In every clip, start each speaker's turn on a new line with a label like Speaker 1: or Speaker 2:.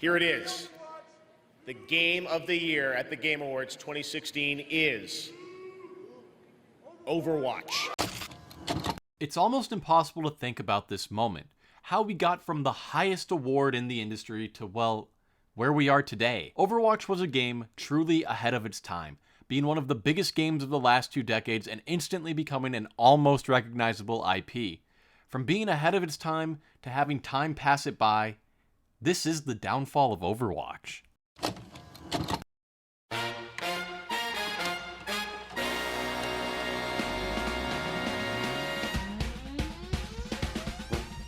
Speaker 1: Here it is. The game of the year at the Game Awards 2016 is Overwatch.
Speaker 2: It's almost impossible to think about this moment. How we got from the highest award in the industry to, well, where we are today. Overwatch was a game truly ahead of its time, being one of the biggest games of the last 2 decades and instantly becoming an almost recognizable IP. From being ahead of its time to having time pass it by, this is the downfall of Overwatch.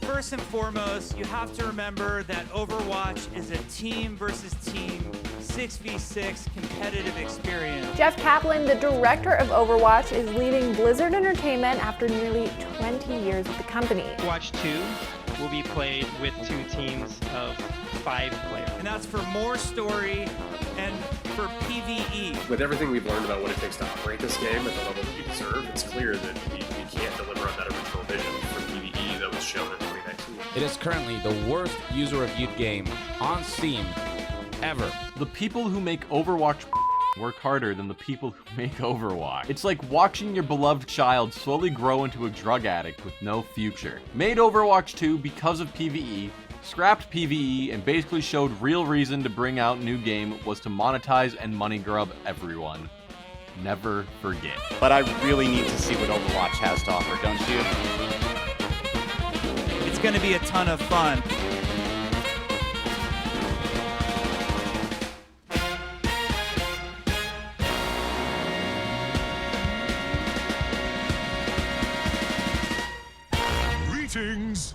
Speaker 3: First and foremost, you have to remember that Overwatch is a team versus team 6v6 competitive experience.
Speaker 4: Jeff Kaplan, the director of Overwatch, is leaving Blizzard Entertainment after nearly 20 years with the company.
Speaker 5: Overwatch 2 will be played with 2 teams of 5 players.
Speaker 3: And that's for more story and for PVE.
Speaker 6: With everything we've learned about what it takes to operate this game at the level that we deserve, it's clear that we can't deliver on that original vision for PVE that was shown in 2019.
Speaker 7: It is currently the worst user-reviewed game on Steam ever.
Speaker 2: The people who make Overwatch work harder than the people who make Overwatch. It's like watching your beloved child slowly grow into a drug addict with no future. Made Overwatch 2 because of PvE, scrapped PvE, and basically showed real reason to bring out new game was to monetize and money grub everyone. Never forget.
Speaker 8: But I really need to see what Overwatch has to offer, don't you?
Speaker 3: It's going to be a ton of fun.
Speaker 9: Greetings!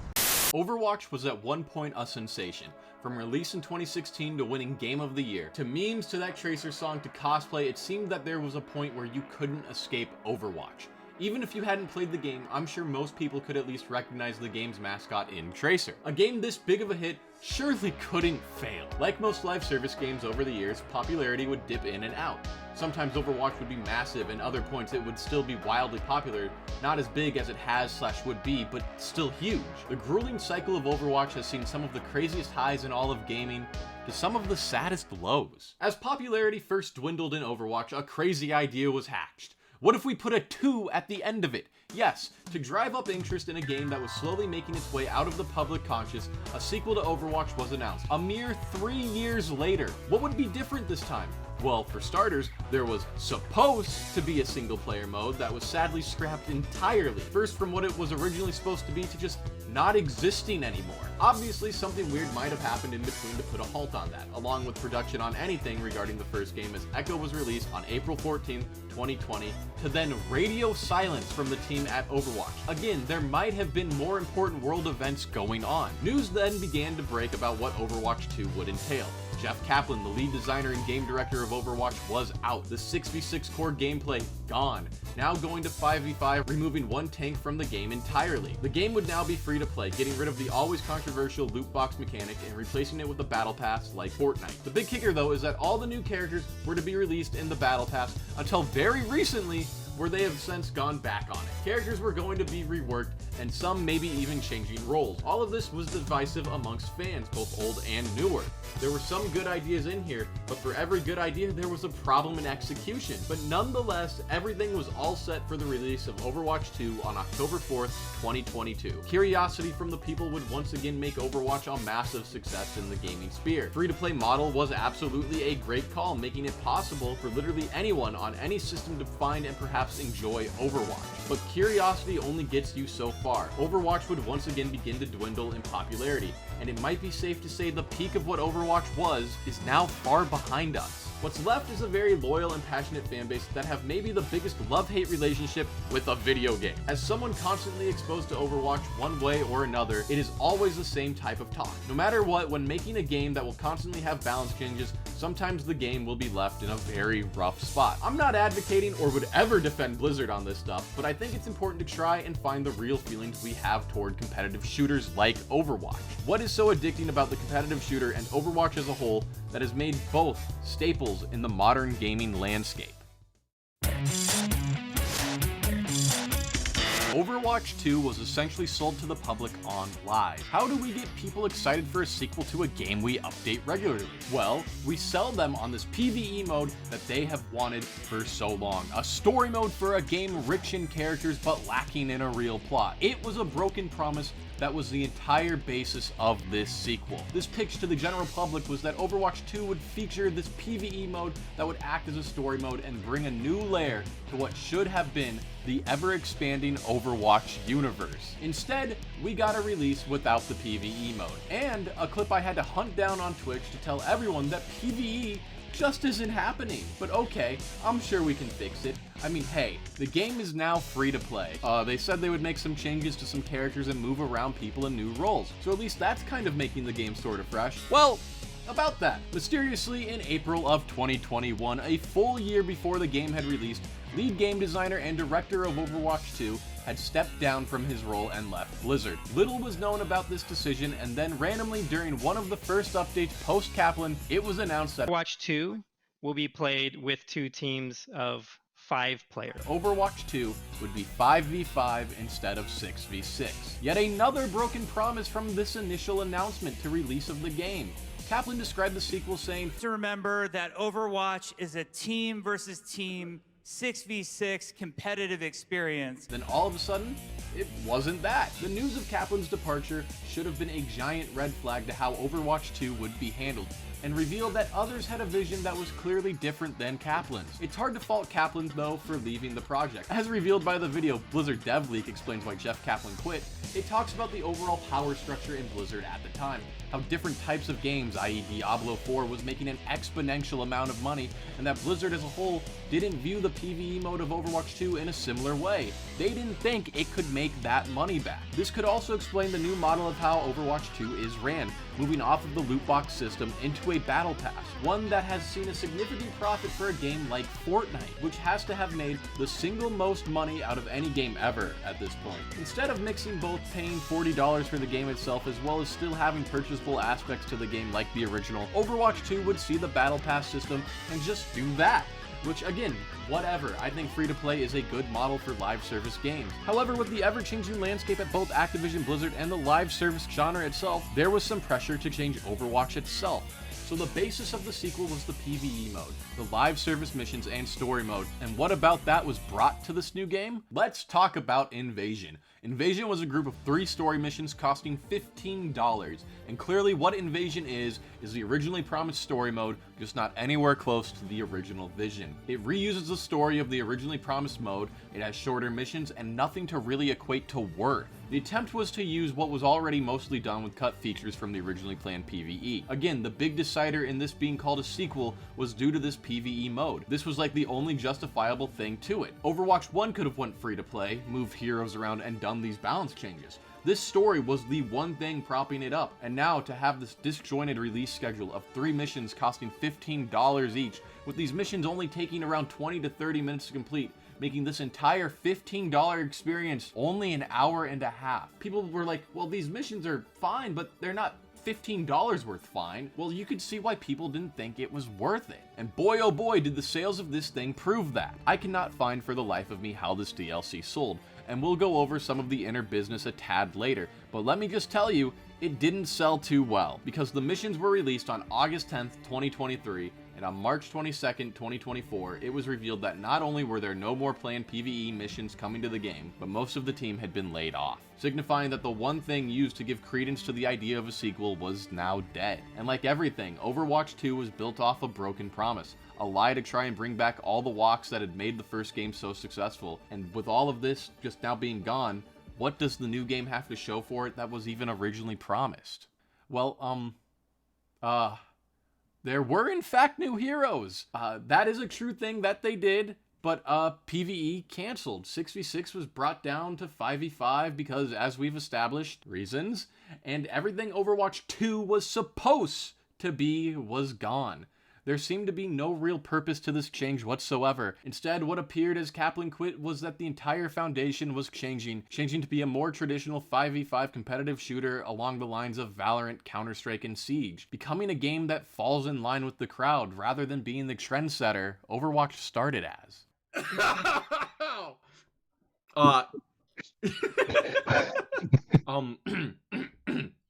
Speaker 2: Overwatch was at one point a sensation. From release in 2016 to winning Game of the Year, to memes to that Tracer song to cosplay, it seemed that there was a point where you couldn't escape Overwatch. Even if you hadn't played the game, I'm sure most people could at least recognize the game's mascot in Tracer. A game this big of a hit surely couldn't fail. Like most live service games over the years, popularity would dip in and out. Sometimes Overwatch would be massive, and other points it would still be wildly popular, not as big as it has/would be, but still huge. The grueling cycle of Overwatch has seen some of the craziest highs in all of gaming, to some of the saddest lows. As popularity first dwindled in Overwatch, a crazy idea was hatched. What if we put a 2 at the end of it? Yes, to drive up interest in a game that was slowly making its way out of the public conscious, a sequel to Overwatch was announced. A mere 3 years later. What would be different this time? Well, for starters, there was supposed to be a single-player mode that was sadly scrapped entirely. First from what it was originally supposed to be to just not existing anymore. Obviously, something weird might have happened in between to put a halt on that, along with production on anything regarding the first game, as Echo was released on April 14, 2020, to then radio silence from the team at Overwatch. Again, there might have been more important world events going on. News then began to break about what Overwatch 2 would entail. Jeff Kaplan, the lead designer and game director of Overwatch, was out. The 6v6 core gameplay, gone. Now going to 5v5, removing one tank from the game entirely. The game would now be free to play, getting rid of the always controversial loot box mechanic and replacing it with a battle pass like Fortnite. The big kicker though is that all the new characters were to be released in the battle pass until very recently, where they have since gone back on it. Characters were going to be reworked, and some maybe even changing roles. All of this was divisive amongst fans, both old and newer. There were some good ideas in here, but for every good idea, there was a problem in execution. But nonetheless, everything was all set for the release of Overwatch 2 on October 4th, 2022. Curiosity from the people would once again make Overwatch a massive success in the gaming sphere. Free-to-play model was absolutely a great call, making it possible for literally anyone on any system to find and perhaps enjoy Overwatch. But curiosity only gets you so far. Overwatch would once again begin to dwindle in popularity, and it might be safe to say the peak of what Overwatch was is now far behind us. What's left is a very loyal and passionate fanbase that have maybe the biggest love-hate relationship with a video game. As someone constantly exposed to Overwatch one way or another, it is always the same type of talk. No matter what, when making a game that will constantly have balance changes, sometimes the game will be left in a very rough spot. I'm not advocating or would ever defend Blizzard on this stuff, but I think it's important to try and find the real feelings we have toward competitive shooters like Overwatch. What is so addicting about the competitive shooter and Overwatch as a whole that has made both staples in the modern gaming landscape? Overwatch 2 was essentially sold to the public on live. How do we get people excited for a sequel to a game we update regularly? Well, we sell them on this PVE mode that they have wanted for so long. A story mode for a game rich in characters but lacking in a real plot. It was a broken promise that was the entire basis of this sequel. This pitch to the general public was that Overwatch 2 would feature this PvE mode that would act as a story mode and bring a new layer to what should have been the ever-expanding Overwatch universe. Instead, we got a release without the PvE mode, and a clip I had to hunt down on Twitch to tell everyone that PvE just isn't happening. But okay, I'm sure we can fix it. I mean, hey, the game is now free to play. They said they would make some changes to some characters and move around people in new roles, so at least that's kind of making the game sort of fresh. Well, about that. Mysteriously, in April of 2021, a full year before the game had released, lead game designer and director of Overwatch 2 had stepped down from his role and left Blizzard. Little was known about this decision, and then randomly during one of the first updates post-Kaplan, it was announced that
Speaker 5: Overwatch 2 will be played with 2 teams of 5 players.
Speaker 2: Overwatch 2 would be 5v5 instead of 6v6. Yet another broken promise from this initial announcement to release of the game. Kaplan described the sequel saying,
Speaker 3: To remember that Overwatch is a team versus team 6v6 competitive experience.
Speaker 2: Then all of a sudden, it wasn't that. The news of Kaplan's departure should have been a giant red flag to how Overwatch 2 would be handled, and revealed that others had a vision that was clearly different than Kaplan's. It's hard to fault Kaplan, though, for leaving the project. As revealed by the video Blizzard Dev Leak explains why Jeff Kaplan quit, it talks about the overall power structure in Blizzard at the time, how different types of games, i.e. Diablo 4, was making an exponential amount of money, and that Blizzard as a whole didn't view the PvE mode of Overwatch 2 in a similar way. They didn't think it could make that money back. This could also explain the new model of how Overwatch 2 is ran, moving off of the loot box system into a battle pass, one that has seen a significant profit for a game like Fortnite, which has to have made the single most money out of any game ever at this point. Instead of mixing both paying $40 for the game itself as well as still having purchasable aspects to the game like the original, Overwatch 2 would see the battle pass system and just do that. Which, again, whatever. I think free-to-play is a good model for live service games. However, with the ever-changing landscape at both Activision-Blizzard and the live service genre itself, there was some pressure to change Overwatch itself. So the basis of the sequel was the PvE mode, the live service missions and story mode. And what about that was brought to this new game? Let's talk about Invasion. Invasion was a group of 3 story missions costing $15, and clearly what Invasion is the originally promised story mode, just not anywhere close to the original vision. It reuses the story of the originally promised mode, it has shorter missions, and nothing to really equate to worth. The attempt was to use what was already mostly done with cut features from the originally planned PvE. Again, the big decider in this being called a sequel was due to this PvE mode. This was like the only justifiable thing to it. Overwatch 1 could have went free to play, moved heroes around, and done these balance changes. This story was the one thing propping it up, and now to have this disjointed release schedule of 3 missions costing $15 each, with these missions only taking around 20 to 30 minutes to complete, making this entire $15 experience only an hour and a half. People were like, well, these missions are fine, but they're not $15 worth fine. Well, you could see why people didn't think it was worth it. And boy oh boy did the sales of this thing prove that. I cannot find for the life of me how this DLC sold, and we'll go over some of the inner business a tad later, but let me just tell you, it didn't sell too well, because the missions were released on August 10th, 2023, and on March 22nd, 2024, it was revealed that not only were there no more planned PvE missions coming to the game, but most of the team had been laid off, signifying that the one thing used to give credence to the idea of a sequel was now dead. And like everything, Overwatch 2 was built off a broken promise, a lie to try and bring back all the walks that had made the first game so successful. And with all of this just now being gone, what does the new game have to show for it that was even originally promised? Well, there were in fact new heroes. That is a true thing that they did, but PvE canceled. 6v6 was brought down to 5v5 because, as we've established, reasons, and everything Overwatch 2 was supposed to be was gone. There seemed to be no real purpose to this change whatsoever. Instead, what appeared as Kaplan quit was that the entire foundation was changing to be a more traditional 5v5 competitive shooter along the lines of Valorant, Counter-Strike, and Siege, becoming a game that falls in line with the crowd rather than being the trendsetter Overwatch started as.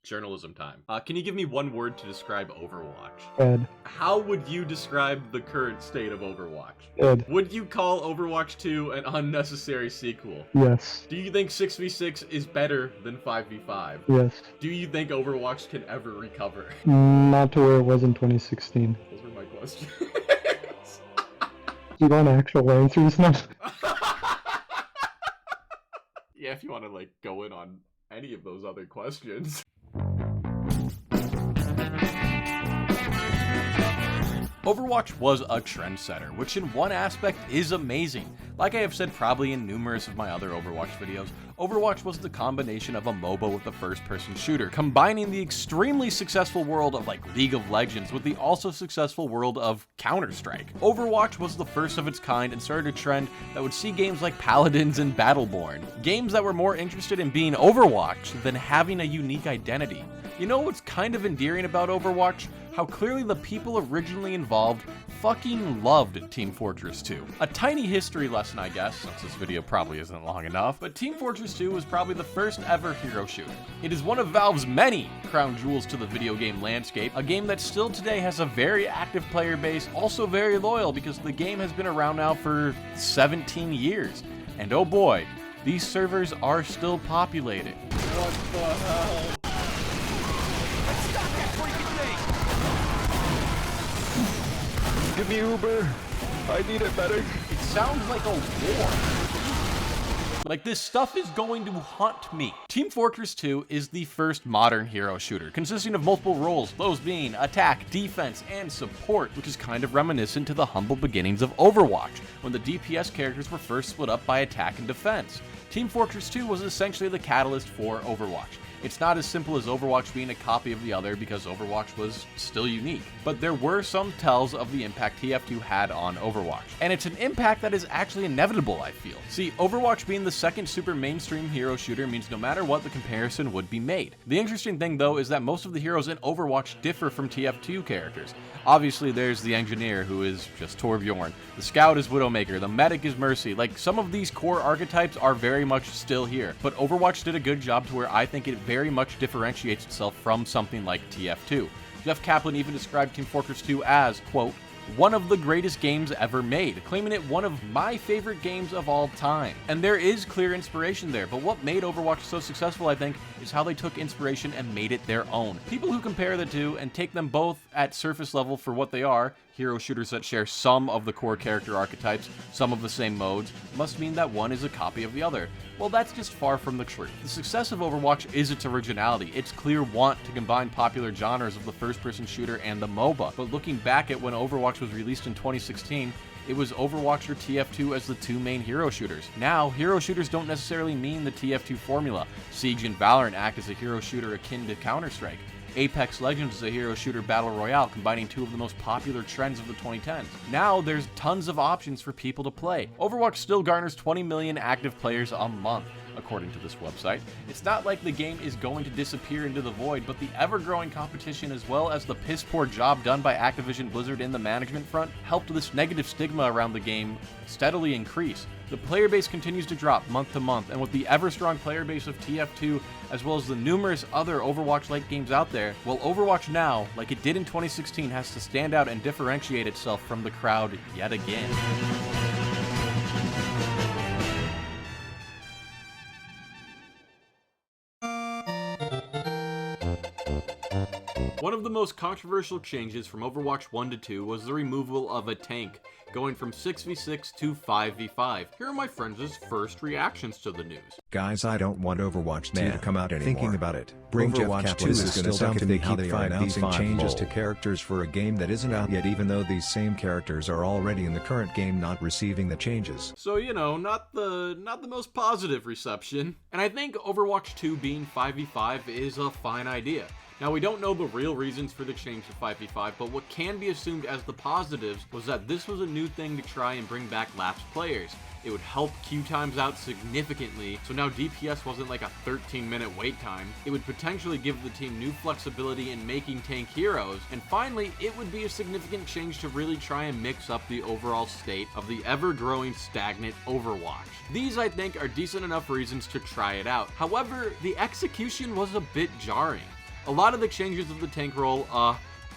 Speaker 2: Journalism time. Can you give me one word to describe Overwatch?
Speaker 10: Ed.
Speaker 2: How would you describe the current state of Overwatch?
Speaker 10: Ed.
Speaker 2: Would you call Overwatch 2 an unnecessary sequel?
Speaker 10: Yes.
Speaker 2: Do you think 6v6 is better than 5v5?
Speaker 10: Yes.
Speaker 2: Do you think Overwatch can ever recover?
Speaker 10: Not to where it was in 2016.
Speaker 2: Those were my questions.
Speaker 10: You want actual answers now?
Speaker 2: Yeah, if you want to, like, go in on any of those other questions. Overwatch was a trendsetter, which in one aspect is amazing. Like I have said probably in numerous of my other Overwatch videos, Overwatch was the combination of a MOBA with a first-person shooter, combining the extremely successful world of like League of Legends with the also successful world of Counter-Strike. Overwatch was the first of its kind and started a trend that would see games like Paladins and Battleborn, games that were more interested in being Overwatch than having a unique identity. You know what's kind of endearing about Overwatch? How clearly the people originally involved fucking loved Team Fortress 2. A tiny history lesson, I guess, since this video probably isn't long enough, but Team Fortress 2 was probably the first ever hero shooter. It is one of Valve's many crown jewels to the video game landscape, a game that still today has a very active player base, also very loyal because the game has been around now for 17 years. And oh boy, these servers are still populated. What the hell?
Speaker 10: Give me Uber. I need it better.
Speaker 2: It sounds like a war. Like this stuff is going to haunt me. Team Fortress 2 is the first modern hero shooter, consisting of multiple roles, those being attack, defense, and support, which is kind of reminiscent to the humble beginnings of Overwatch, when the DPS characters were first split up by attack and defense. Team Fortress 2 was essentially the catalyst for Overwatch. It's not as simple as Overwatch being a copy of the other because Overwatch was still unique, but there were some tells of the impact TF2 had on Overwatch. And it's an impact that is actually inevitable, I feel. See, Overwatch being the second super mainstream hero shooter means no matter what, the comparison would be made. The interesting thing though is that most of the heroes in Overwatch differ from TF2 characters. Obviously there's the engineer who is just Torbjorn, the scout is Widowmaker, the medic is Mercy, like some of these core archetypes are very much still here, but Overwatch did a good job to where I think it very much differentiates itself from something like TF2. Jeff Kaplan even described Team Fortress 2 as, quote, one of the greatest games ever made, claiming it one of my favorite games of all time. And there is clear inspiration there, but what made Overwatch so successful, I think, is how they took inspiration and made it their own. People who compare the two and take them both at surface level for what they are, hero shooters that share some of the core character archetypes, some of the same modes, must mean that one is a copy of the other. Well, that's just far from the truth. The success of Overwatch is its originality, its clear want to combine popular genres of the first-person shooter and the MOBA. But looking back at when Overwatch was released in 2016, it was Overwatch or TF2 as the two main hero shooters. Now, hero shooters don't necessarily mean the TF2 formula. Siege and Valorant act as a hero shooter akin to Counter-Strike. Apex Legends is a hero shooter battle royale combining two of the most popular trends of the 2010s. Now there's tons of options for people to play. Overwatch still garners 20 million active players a month, according to this website. It's not like the game is going to disappear into the void, but the ever-growing competition as well as the piss-poor job done by Activision-Blizzard in the management front helped this negative stigma around the game steadily increase. The player base continues to drop month to month, and with the ever-strong player base of TF2, as well as the numerous other Overwatch-like games out there, well, Overwatch now, like it did in 2016, has to stand out and differentiate itself from the crowd yet again. One of the most controversial changes from Overwatch 1 to 2 was the removal of a tank, going from 6v6 to 5v5. Here are my friends' first reactions to the news.
Speaker 9: Guys, I don't want Overwatch 2 to come out anymore.
Speaker 11: Thinking about it, bring
Speaker 9: Overwatch
Speaker 11: Jeff
Speaker 9: 2
Speaker 11: Kaplan
Speaker 9: is going to suck if they keep announcing changes to
Speaker 11: lol.
Speaker 9: characters for a game that isn't out yet, even though these same characters are already in the current game not receiving the changes.
Speaker 2: So, you know, not the most positive reception. And I think Overwatch 2 being 5v5 is a fine idea. Now, we don't know the real reasons for the change to 5v5, but what can be assumed as the positives was that this was a new thing to try and bring back lapsed players. It would help queue times out significantly, so now DPS wasn't like a 13-minute wait time. It would potentially give the team new flexibility in making tank heroes, and finally, it would be a significant change to really try and mix up the overall state of the ever-growing stagnant Overwatch. These, I think, are decent enough reasons to try it out. However, the execution was a bit jarring. A lot of the changes of the tank role,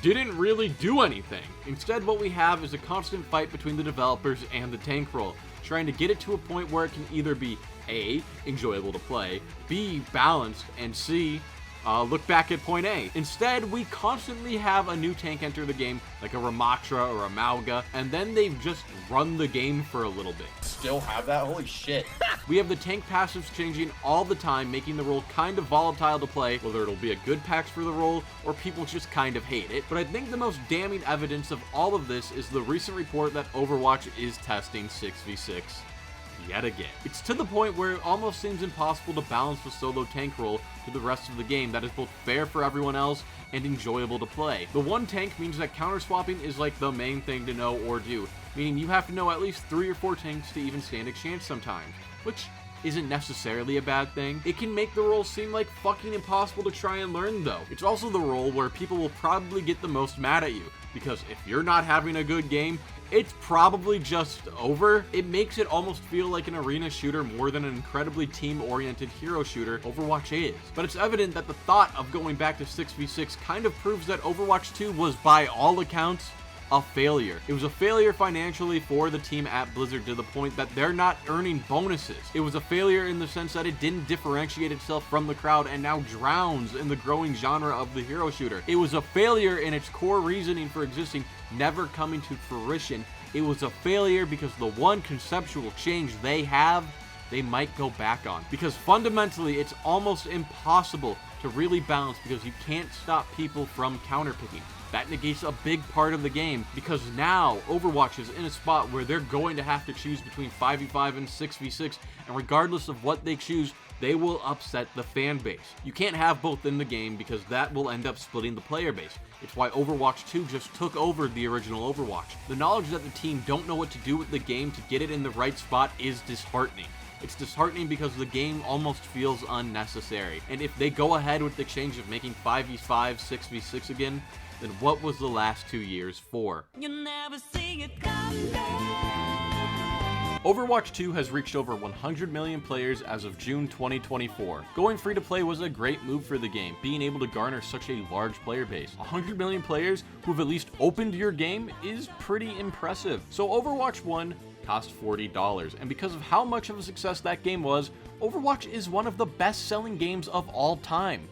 Speaker 2: didn't really do anything. Instead, what we have is a constant fight between the developers and the tank role, trying to get it to a point where it can either be A, enjoyable to play, B, balanced, and C, look back at point A. Instead, we constantly have a new tank enter the game, like a Ramatra or a Mauga, and then they've just run the game for a little bit.
Speaker 8: Still have that? Holy shit.
Speaker 2: We have the tank passives changing all the time, making the role kind of volatile to play, whether it'll be a good patch for the role or people just kind of hate it. But I think the most damning evidence of all of this is the recent report that Overwatch is testing 6v6 yet again. It's to the point where it almost seems impossible to balance the solo tank role to the rest of the game that is both fair for everyone else and enjoyable to play. The one tank means that counter swapping is like the main thing to know or do, meaning you have to know at least 3 or 4 tanks to even stand a chance sometimes, which isn't necessarily a bad thing. It can make the role seem like fucking impossible to try and learn though. It's also the role where people will probably get the most mad at you, because if you're not having a good game, it's probably just over. It makes it almost feel like an arena shooter more than an incredibly team-oriented hero shooter Overwatch is. But it's evident that the thought of going back to 6v6 kind of proves that Overwatch 2 was, by all accounts, a failure. It was a failure financially for the team at Blizzard to the point that they're not earning bonuses. It was a failure in the sense that it didn't differentiate itself from the crowd and now drowns in the growing genre of the hero shooter. It was a failure in its core reasoning for existing, never coming to fruition. It was a failure because the one conceptual change they have, they might go back on. Because fundamentally, it's almost impossible to really balance because you can't stop people from counterpicking. That negates a big part of the game because now Overwatch is in a spot where they're going to have to choose between 5v5 and 6v6, and regardless of what they choose, they will upset the fan base. You can't have both in the game because that will end up splitting the player base. It's why Overwatch 2 just took over the original Overwatch. The knowledge that the team don't know what to do with the game to get it in the right spot is disheartening. It's disheartening because the game almost feels unnecessary. And if they go ahead with the change of making 5v5, 6v6 again, then what was the last 2 years for?
Speaker 11: You'll never see it come back.
Speaker 2: Overwatch 2 has reached over 100 million players as of June 2024. Going free to play was a great move for the game, being able to garner such a large player base. 100 million players who've at least opened your game is pretty impressive. So Overwatch 1 cost $40, and because of how much of a success that game was, Overwatch is one of the best-selling games of all time.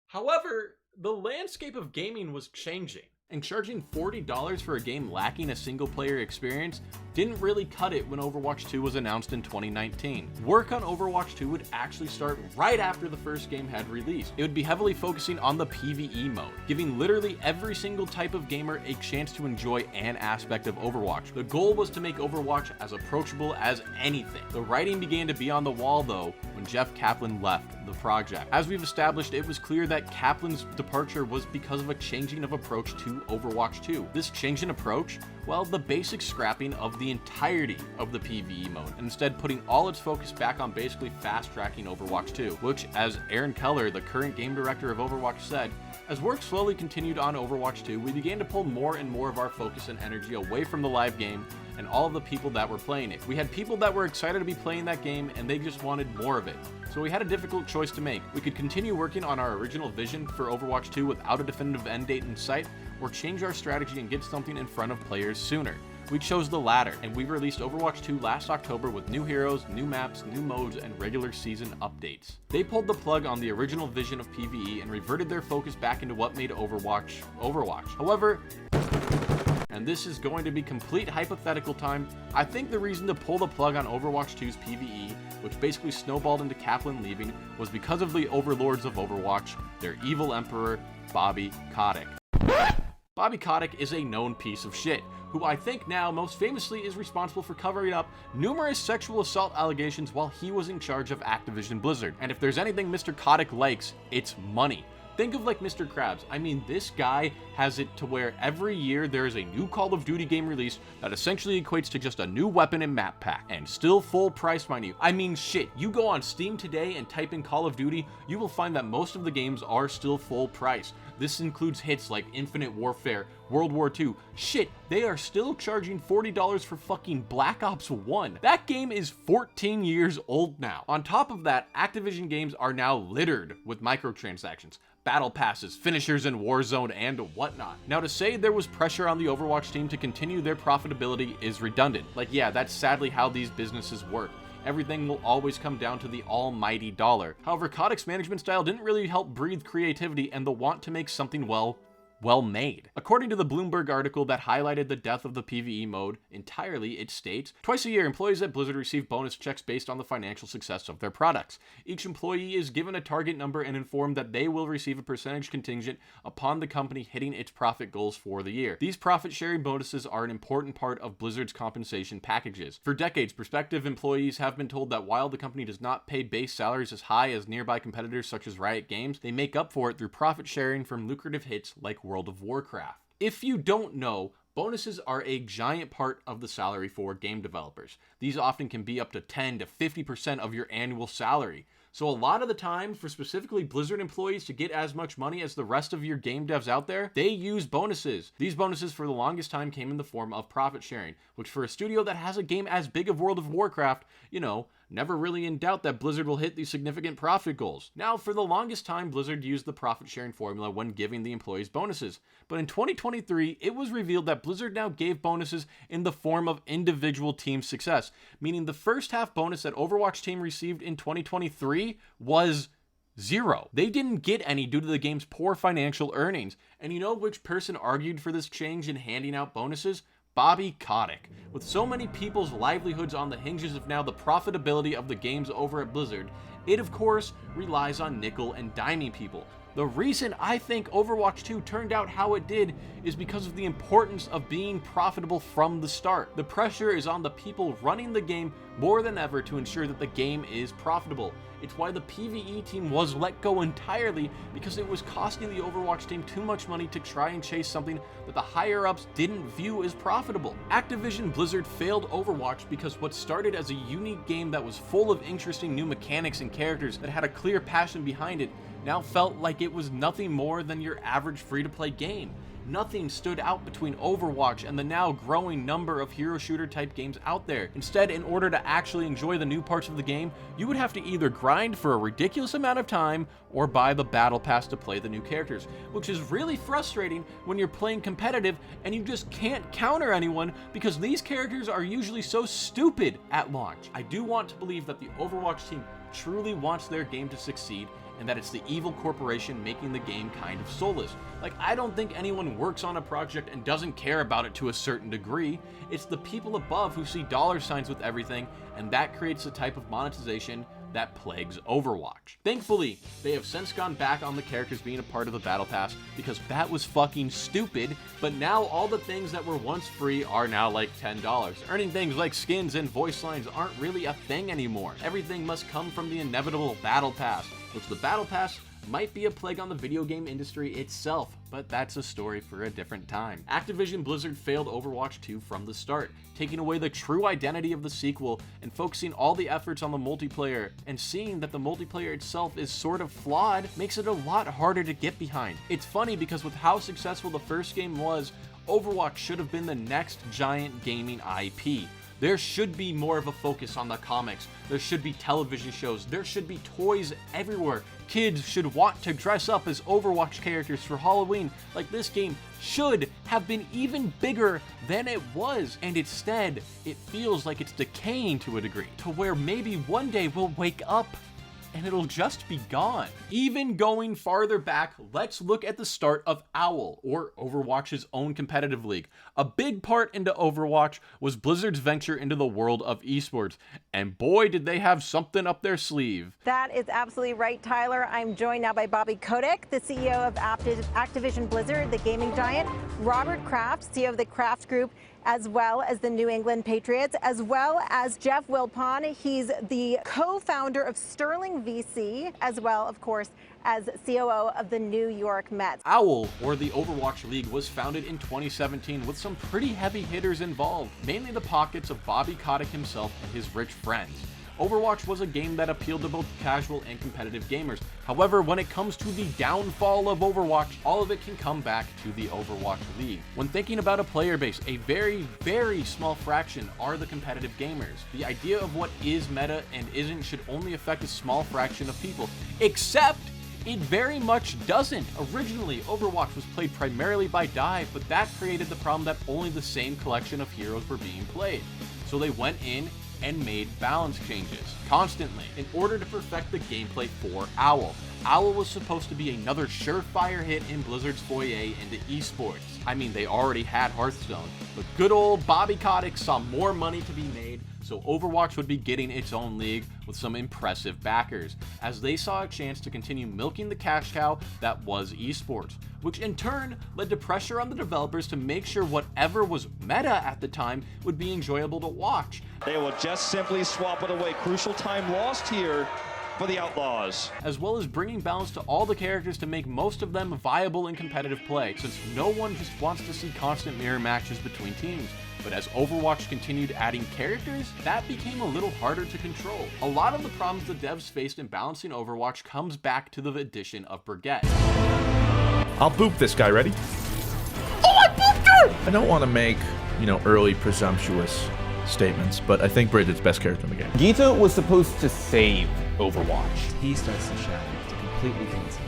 Speaker 2: However, the landscape of gaming was changing, and charging $40 for a game lacking a single-player experience didn't really cut it when Overwatch 2 was announced in 2019. Work on Overwatch 2 would actually start right after the first game had released. It would be heavily focusing on the PVE mode, giving literally every single type of gamer a chance to enjoy an aspect of Overwatch. The goal was to make Overwatch as approachable as anything. The writing began to be on the wall though when Jeff Kaplan left the project. As we've established, it was clear that Kaplan's departure was because of a changing of approach to Overwatch 2. This change in approach, well, the basic scrapping of the entirety of the PvE mode, and instead putting all its focus back on basically fast-tracking Overwatch 2, which, as Aaron Keller, the current game director of Overwatch, said, as work slowly continued on Overwatch 2, we began to pull more and more of our focus and energy away from the live game and all of the people that were playing it. We had people that were excited to be playing that game and they just wanted more of it. So we had a difficult choice to make. We could continue working on our original vision for Overwatch 2 without a definitive end date in sight, or change our strategy and get something in front of players sooner. We chose the latter, and we released Overwatch 2 last October with new heroes, new maps, new modes, and regular season updates. They pulled the plug on the original vision of PvE and reverted their focus back into what made Overwatch Overwatch. However, and this is going to be complete hypothetical time, I think the reason to pull the plug on Overwatch 2's PvE, which basically snowballed into Kaplan leaving, was because of the overlords of Overwatch, their evil emperor, Bobby Kotick. Bobby Kotick is a known piece of shit, who I think now most famously is responsible for covering up numerous sexual assault allegations while he was in charge of Activision-Blizzard. And if there's anything Mr. Kotick likes, it's money. Think of like Mr. Krabs. I mean, this guy has it to where every year there is a new Call of Duty game released that essentially equates to just a new weapon and map pack, and still full price, mind you. I mean, shit, you go on Steam today and type in Call of Duty, you will find that most of the games are still full price. This includes hits like Infinite Warfare, World War II. Shit, they are still charging $40 for fucking Black Ops 1. That game is 14 years old now. On top of that, Activision games are now littered with microtransactions, battle passes, finishers in Warzone, and whatnot. Now, to say there was pressure on the Overwatch team to continue their profitability is redundant. Like, yeah, that's sadly how these businesses work. Everything will always come down to the almighty dollar. However, Kotick's management style didn't really help breathe creativity and the want to make something well made. According to the Bloomberg article that highlighted the death of the PVE mode entirely, it states, twice a year, employees at Blizzard receive bonus checks based on the financial success of their products. Each employee is given a target number and informed that they will receive a percentage contingent upon the company hitting its profit goals for the year. These profit-sharing bonuses are an important part of Blizzard's compensation packages. For decades, prospective employees have been told that while the company does not pay base salaries as high as nearby competitors such as Riot Games, they make up for it through profit sharing from lucrative hits like World of Warcraft. If you don't know, bonuses are a giant part of the salary for game developers. These often can be up to 10 to 50% of your annual salary. So a lot of the time, for specifically Blizzard employees to get as much money as the rest of your game devs out there, they use bonuses. These bonuses for the longest time came in the form of profit sharing, which for a studio that has a game as big as World of Warcraft, you know, never really in doubt that Blizzard will hit these significant profit goals. Now, for the longest time, Blizzard used the profit sharing formula when giving the employees bonuses. But in 2023, it was revealed that Blizzard now gave bonuses in the form of individual team success, meaning the first half bonus that Overwatch team received in 2023 was zero. They didn't get any due to the game's poor financial earnings. And you know which person argued for this change in handing out bonuses? Bobby Kotick. With so many people's livelihoods on the hinges of now the profitability of the games over at Blizzard, it of course relies on nickel and diming people. The reason I think Overwatch 2 turned out how it did is because of the importance of being profitable from the start. The pressure is on the people running the game more than ever to ensure that the game is profitable. It's why the PVE team was let go entirely, because it was costing the Overwatch team too much money to try and chase something that the higher-ups didn't view as profitable. Activision-Blizzard failed Overwatch because what started as a unique game that was full of interesting new mechanics and characters that had a clear passion behind it now felt like it was nothing more than your average free-to-play game. Nothing stood out between Overwatch and the now growing number of hero shooter type games out there. Instead, in order to actually enjoy the new parts of the game, you would have to either grind for a ridiculous amount of time or buy the battle pass to play the new characters, which is really frustrating when you're playing competitive and you just can't counter anyone because these characters are usually so stupid at launch. I do want to believe that the Overwatch team truly wants their game to succeed, and that it's the evil corporation making the game kind of soulless. Like, I don't think anyone works on a project and doesn't care about it to a certain degree. It's the people above who see dollar signs with everything, and that creates the type of monetization that plagues Overwatch. Thankfully, they have since gone back on the characters being a part of the battle pass, because that was fucking stupid, but now all the things that were once free are now like $10. Earning things like skins and voice lines aren't really a thing anymore. Everything must come from the inevitable battle pass, which the battle pass might be a plague on the video game industry itself, but that's a story for a different time. Activision-Blizzard failed Overwatch 2 from the start, taking away the true identity of the sequel and focusing all the efforts on the multiplayer, and seeing that the multiplayer itself is sort of flawed makes it a lot harder to get behind. It's funny because with how successful the first game was, Overwatch should have been the next giant gaming IP. There should be more of a focus on the comics. There should be television shows. There should be toys everywhere. Kids should want to dress up as Overwatch characters for Halloween. Like, this game should have been even bigger than it was. And instead, it feels like it's decaying to a degree, to where maybe one day we'll wake up and it'll just be gone. Even going farther back, let's look at the start of OWL, or Overwatch's own competitive league. A big part into Overwatch was Blizzard's venture into the world of esports, and boy did they have something up their sleeve.
Speaker 12: That is absolutely right, Tyler. I'm joined now by Bobby Kotick, the CEO of Activision-Blizzard, the gaming giant, Robert Kraft, CEO of the Kraft Group, as well as the New England Patriots, as well as Jeff Wilpon. He's the co-founder of Sterling VC, as well, of course, as COO of the New York Mets.
Speaker 2: OWL, or the Overwatch League, was founded in 2017 with some pretty heavy hitters involved, mainly the pockets of Bobby Kotick himself and his rich friends. Overwatch was a game that appealed to both casual and competitive gamers. However, when it comes to the downfall of Overwatch, all of it can come back to the Overwatch League. When thinking about a player base, a very, very small fraction are the competitive gamers. The idea of what is meta and isn't should only affect a small fraction of people, except it very much doesn't. Originally, Overwatch was played primarily by Dive, but that created the problem that only the same collection of heroes were being played. So they went in and made balance changes constantly in order to perfect the gameplay for OWL. OWL was supposed to be another surefire hit in Blizzard's foyer into esports. I mean, they already had Hearthstone, but good old Bobby Kotick saw more money to be made, so Overwatch would be getting its own league with some impressive backers, as they saw a chance to continue milking the cash cow that was esports, which in turn led to pressure on the developers to make sure whatever was meta at the time would be enjoyable to watch.
Speaker 10: They will just simply swap it away. Crucial time lost here for the Outlaws.
Speaker 2: As well as bringing balance to all the characters to make most of them viable in competitive play, since no one just wants to see constant mirror matches between teams. But as Overwatch continued adding characters, that became a little harder to control. A lot of the problems the devs faced in balancing Overwatch comes back to the addition of Brigitte.
Speaker 13: I'll boop this guy, ready? Oh, I booped her! I don't want to make, early presumptuous statements, but I think Brigitte's best character in the game.
Speaker 14: Gita was supposed to save Overwatch.
Speaker 15: He starts to shatter to completely cancel.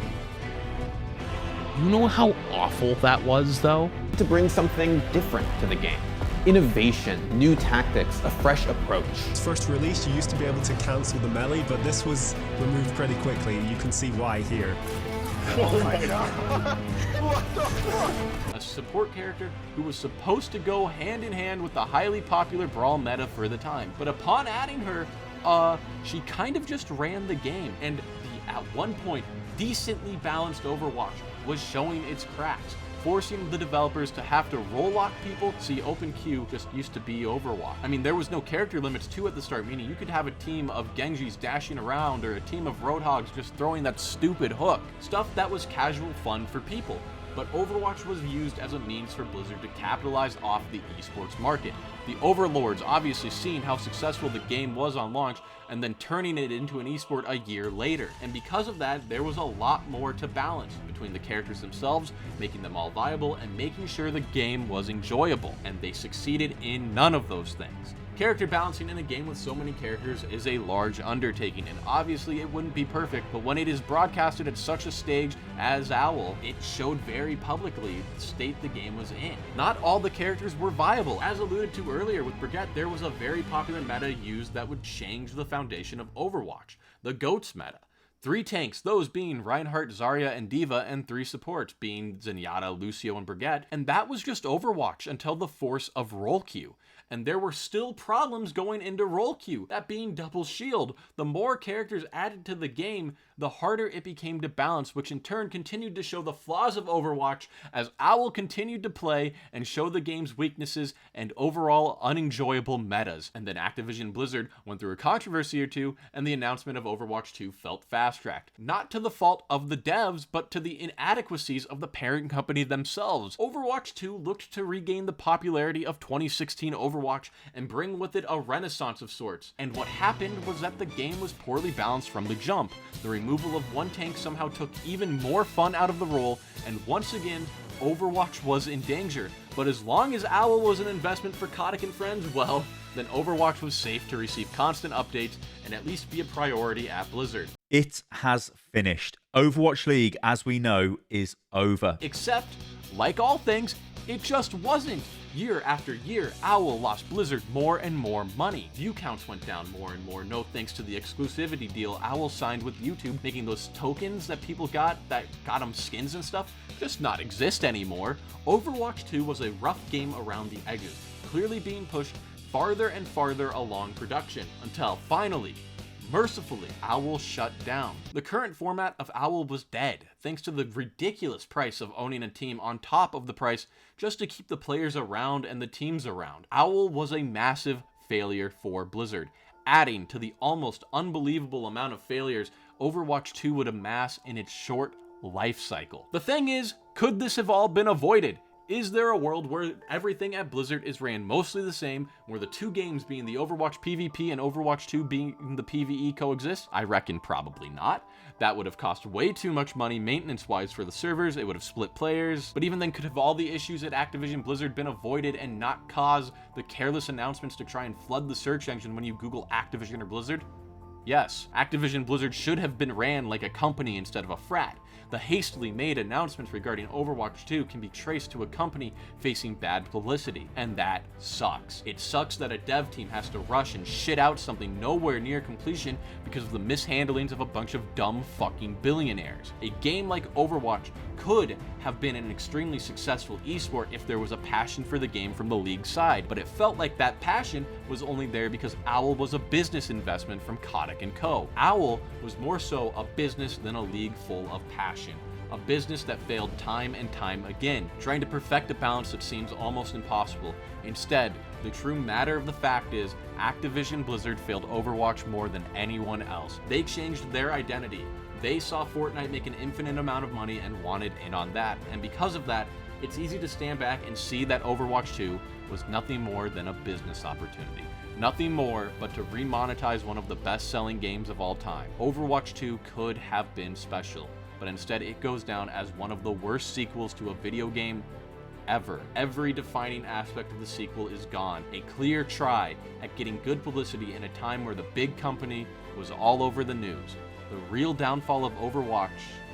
Speaker 16: You know how awful that was, though?
Speaker 14: To bring something different to the game. Innovation, new tactics, a fresh approach.
Speaker 17: First release, you used to be able to cancel the melee, but this was removed pretty quickly. You can see why here.
Speaker 2: Oh my god. What the fuck? A support character who was supposed to go hand in hand with the highly popular Brawl meta for the time. But upon adding her, she kind of just ran the game. And the, at one point, decently balanced Overwatch was showing its cracks, forcing the developers to have to roll lock people. See, open queue just used to be Overwatch. I mean, there was no character limits too at the start, meaning you could have a team of Genjis dashing around or a team of Roadhogs just throwing that stupid hook. Stuff that was casual fun for people. But Overwatch was used as a means for Blizzard to capitalize off the esports market. The overlords obviously seeing how successful the game was on launch and then turning it into an esport a year later. And because of that, there was a lot more to balance between the characters themselves, making them all viable, and making sure the game was enjoyable. And they succeeded in none of those things. Character balancing in a game with so many characters is a large undertaking, and obviously it wouldn't be perfect, but when it is broadcasted at such a stage as OWL, it showed very publicly the state the game was in. Not all the characters were viable. As alluded to earlier with Brigitte, there was a very popular meta used that would change the foundation of Overwatch, the GOATS meta. 3 tanks, those being Reinhardt, Zarya, and D.Va, and 3 supports, being Zenyatta, Lucio, and Brigitte, and that was just Overwatch until the force of role queue. And there were still problems going into role queue, that being double shield. The more characters added to the game, the harder it became to balance, which in turn continued to show the flaws of Overwatch as OWL continued to play and show the game's weaknesses and overall unenjoyable metas. And then Activision-Blizzard went through a controversy or two, and the announcement of Overwatch 2 felt fast-tracked. Not to the fault of the devs, but to the inadequacies of the parent company themselves. Overwatch 2 looked to regain the popularity of 2016 Overwatch and bring with it a renaissance of sorts. And what happened was that the game was poorly balanced from the jump. The removal of one tank somehow took even more fun out of the role, and once again, Overwatch was in danger. But as long as OWL was an investment for Kotick and friends, well, then Overwatch was safe to receive constant updates and at least be a priority at Blizzard.
Speaker 18: It has finished. Overwatch League, as we know, is over.
Speaker 2: Except, like all things, It just wasn't. Year after year, Owl lost Blizzard more and more money. View counts went down more and more, no thanks to the exclusivity deal Owl signed with YouTube, making those tokens that people got that got them skins and stuff just not exist anymore. Overwatch 2 was a rough game around the edges, clearly being pushed farther and farther along production, until finally, mercifully, Owl shut down. The current format of Owl was dead, thanks to the ridiculous price of owning a team on top of the price just to keep the players around and the teams around. Owl was a massive failure for Blizzard, adding to the almost unbelievable amount of failures Overwatch 2 would amass in its short life cycle. The thing is, could this have all been avoided? Is there a world where everything at Blizzard is ran mostly the same, where the two games being the Overwatch PvP and Overwatch 2 being the PvE coexist? I reckon probably not. That would have cost way too much money maintenance-wise for the servers, it would have split players, but even then, could have all the issues at Activision-Blizzard been avoided and not cause the careless announcements to try and flood the search engine when you Google Activision or Blizzard? Yes, Activision-Blizzard should have been ran like a company instead of a frat. The hastily made announcements regarding Overwatch 2 can be traced to a company facing bad publicity, and that sucks. It sucks that a dev team has to rush and shit out something nowhere near completion because of the mishandlings of a bunch of dumb fucking billionaires. A game like Overwatch could have been an extremely successful esport if there was a passion for the game from the league side, but it felt like that passion was only there because Owl was a business investment from Kotick & Co. Owl was more so a business than a league full of passion. A business that failed time and time again, trying to perfect a balance that seems almost impossible. Instead, the true matter of the fact is, Activision-Blizzard failed Overwatch more than anyone else. They changed their identity. They saw Fortnite make an infinite amount of money and wanted in on that, and because of that, it's easy to stand back and see that Overwatch 2 was nothing more than a business opportunity. Nothing more but to remonetize one of the best-selling games of all time. Overwatch 2 could have been special, but instead it goes down as one of the worst sequels to a video game ever. Every defining aspect of the sequel is gone. A clear try at getting good publicity in a time where the big company was all over the news. The real downfall of Overwatch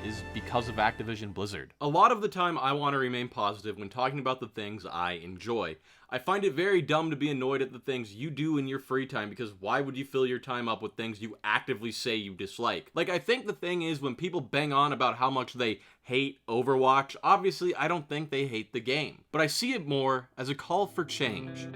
Speaker 2: is because of Activision-Blizzard. A lot of the time I want to remain positive when talking about the things I enjoy. I find it very dumb to be annoyed at the things you do in your free time, because why would you fill your time up with things you actively say you dislike? Like, I think the thing is, when people bang on about how much they hate Overwatch, obviously I don't think they hate the game, but I see it more as a call for change.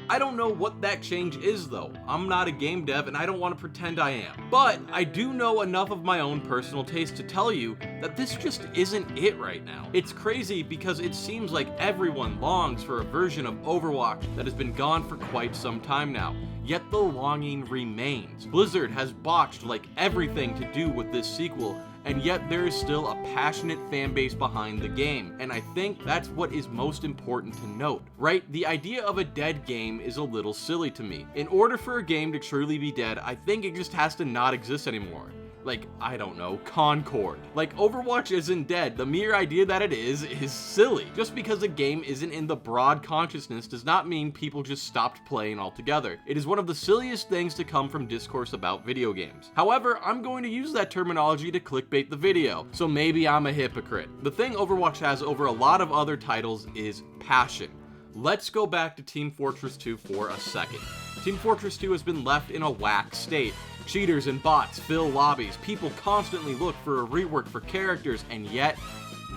Speaker 2: I don't know what that change is though. I'm not a game dev and I don't want to pretend I am. But I do know enough of my own personal taste to tell you that this just isn't it right now. It's crazy because it seems like everyone longs for a version of Overwatch that has been gone for quite some time now. Yet the longing remains. Blizzard has botched like everything to do with this sequel, and yet there is still a passionate fan base behind the game, and I think that's what is most important to note, right? The idea of a dead game is a little silly to me. In order for a game to truly be dead, I think it just has to not exist anymore. Like, I don't know, Concord. Like, Overwatch isn't dead. The mere idea that it is silly. Just because a game isn't in the broad consciousness does not mean people just stopped playing altogether. It is one of the silliest things to come from discourse about video games. However, I'm going to use that terminology to clickbait the video, so maybe I'm a hypocrite. The thing Overwatch has over a lot of other titles is passion. Let's go back to Team Fortress 2 for a second. Team Fortress 2 has been left in a whack state. Cheaters and bots fill lobbies, people constantly look for a rework for characters, and yet,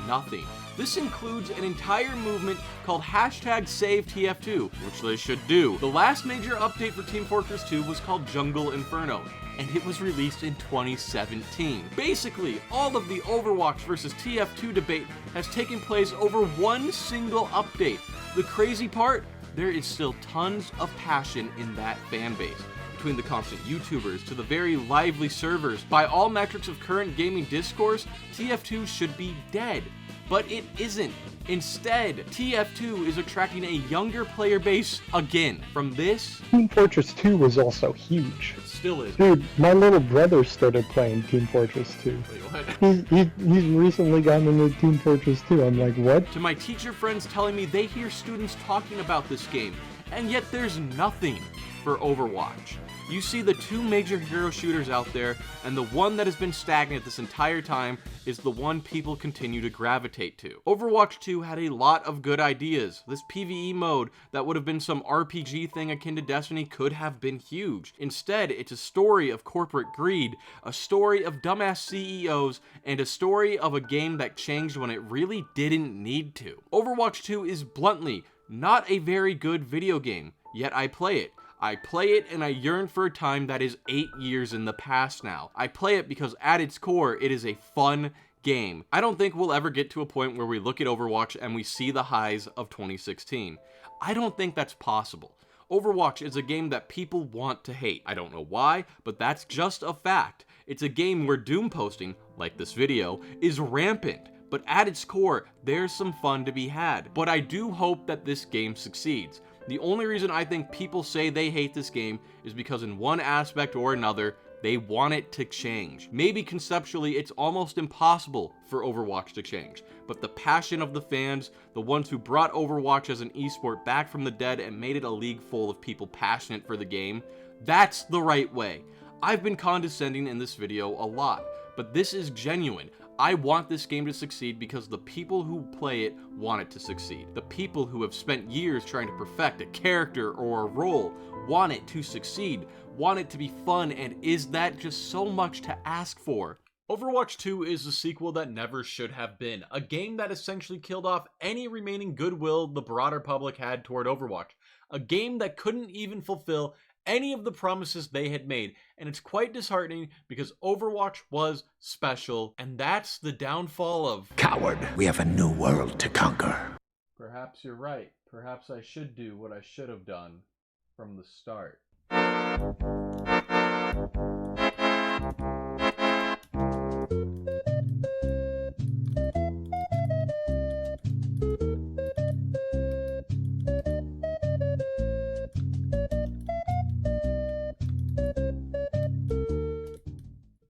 Speaker 2: nothing. This includes an entire movement called #SaveTF2, which they should do. The last major update for Team Fortress 2 was called Jungle Inferno, and it was released in 2017. Basically, all of the Overwatch versus TF2 debate has taken place over one single update. The crazy part? There is still tons of passion in that fan base. Between the constant YouTubers to the very lively servers, by all metrics of current gaming discourse, TF2 should be dead. But it isn't. Instead, TF2 is attracting a younger player base again. From this,
Speaker 18: Team Fortress 2 was also huge.
Speaker 2: It still is.
Speaker 18: Dude, my little brother started playing Team Fortress 2.
Speaker 2: Wait, what?
Speaker 18: He's recently gotten into Team Fortress 2. I'm like, what?
Speaker 2: To my teacher friends telling me they hear students talking about this game, And yet there's nothing for Overwatch. You see the two major hero shooters out there, and the one that has been stagnant this entire time is the one people continue to gravitate to. Overwatch 2 had a lot of good ideas. This PVE mode that would have been some RPG thing akin to Destiny could have been huge. Instead, it's a story of corporate greed, a story of dumbass CEOs, and a story of a game that changed when it really didn't need to. Overwatch 2 is bluntly not a very good video game, yet I play it. I play it and I yearn for a time that is 8 years in the past now. I play it because at its core, it is a fun game. I don't think we'll ever get to a point where we look at Overwatch and we see the highs of 2016. I don't think that's possible. Overwatch is a game that people want to hate. I don't know why, but that's just a fact. It's a game where doom posting, like this video, is rampant. But at its core, there's some fun to be had. But I do hope that this game succeeds. The only reason I think people say they hate this game is because in one aspect or another, they want it to change. Maybe conceptually, it's almost impossible for Overwatch to change, but the passion of the fans, the ones who brought Overwatch as an esport back from the dead and made it a league full of people passionate for the game, that's the right way. I've been condescending in this video a lot, but this is genuine. I want this game to succeed because the people who play it want it to succeed. The people who have spent years trying to perfect a character or a role want it to succeed, want it to be fun, and is that just so much to ask for? Overwatch 2 is a sequel that never should have been, a game that essentially killed off any remaining goodwill the broader public had toward Overwatch, a game that couldn't even fulfill any of the promises they had made, and it's quite disheartening because Overwatch was special, and that's the downfall of
Speaker 19: Coward. We have a new world to conquer.
Speaker 2: Perhaps you're right. Perhaps I should do what I should have done from the start.